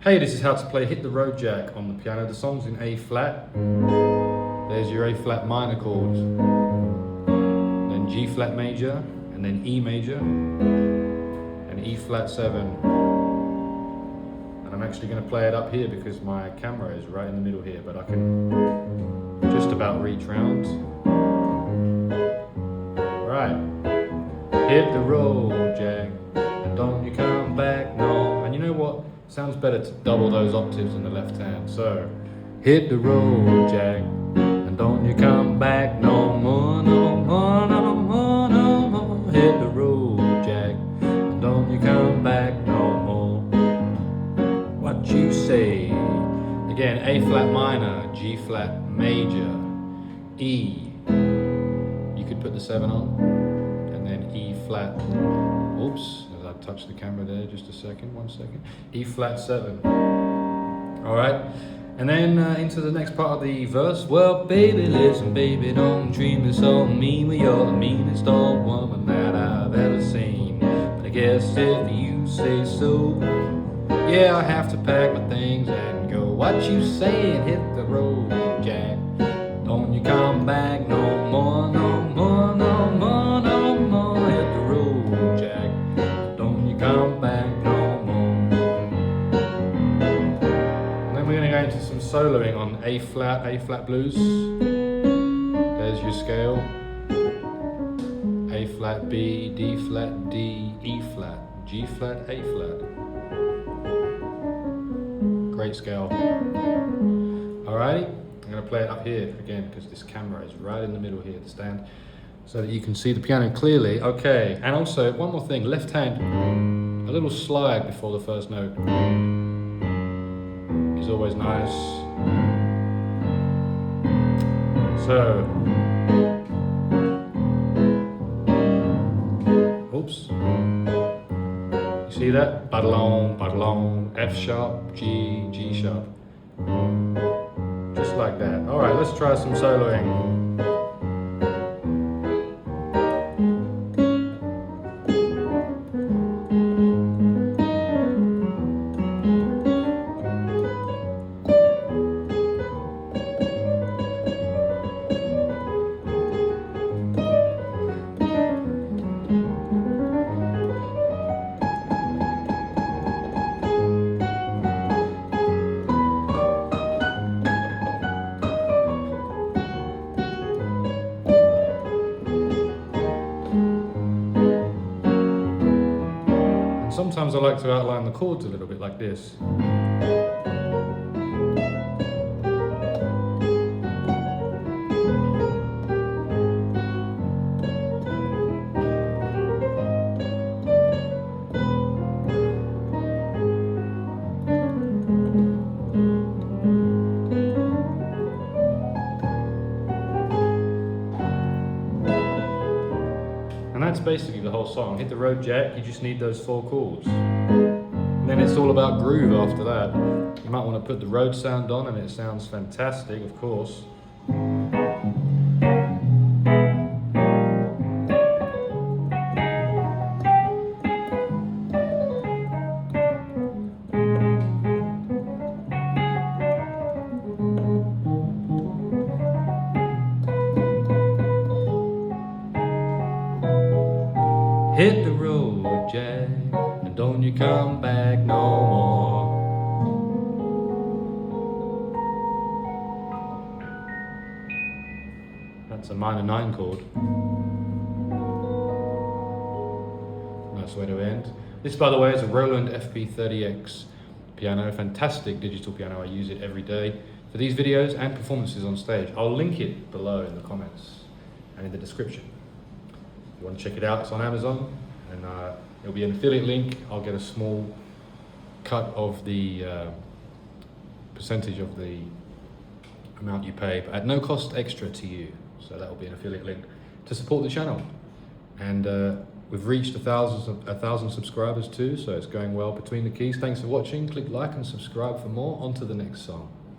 Hey, this is how to play Hit the Road Jack on the piano. The song's in A flat. There's your A flat minor chord, then G flat major, and then E major, and E flat 7. And I'm actually going to play it up here because my camera is right in the middle here, but I can just about reach round. Right. Hit the road, Jack, and don't you come back, no. And you know what? Sounds better to double those octaves in the left hand. So, hit the road, Jack, and don't you come back no more, no more, no more, no more. Hit the road, Jack, and don't you come back no more. What you say? Again, A flat minor, G flat major, E. You could put the 7 on, and then E flat. Oops. I touched the camera there, just a second, 1 second. E flat 7. All right, and then into the next part of the verse. Well, baby, listen, baby, don't dream this on me. Well, you're the meanest old woman that I've ever seen. But I guess if you say so, yeah, I have to pack my things and go. What you saying? Hit the road, Jack. Don't you come back no more, no more, no more, no more. Hit the road, Jack. Come back no more. And then we're going to go into some soloing on A flat blues. There's your scale. A flat B, D flat D, E flat, G flat, A flat. Great scale. Alrighty, I'm going to play it up here again because this camera is right in the middle here, the stand, so that you can see the piano clearly. Okay, and also one more thing, left hand, a little slide before the first note is always nice. So, oops, you see that? Badalong, F sharp, G, G sharp. Just like that. All right, let's try some soloing. Sometimes I like to outline the chords a little bit like this. And that's basically the whole song. Hit the road, Jack, you just need those 4 chords. And then it's all about groove after that. You might want to put the road sound on and it sounds fantastic, of course. Hit the road, Jack, and don't you come back no more. That's a minor 9 chord. Nice way to end. This, by the way, is a Roland FP-30X piano. Fantastic digital piano. I use it every day for these videos and performances on stage. I'll link it below in the comments and in the description. If you want to check it out, it's on Amazon, and it'll be an affiliate link. I'll get a small cut of the percentage of the amount you pay, but at no cost extra to you. So that will be an affiliate link to support the channel. And we've reached 1,000 subscribers too, so it's going well between the keys. Thanks for watching. Click like and subscribe for more. On to the next song.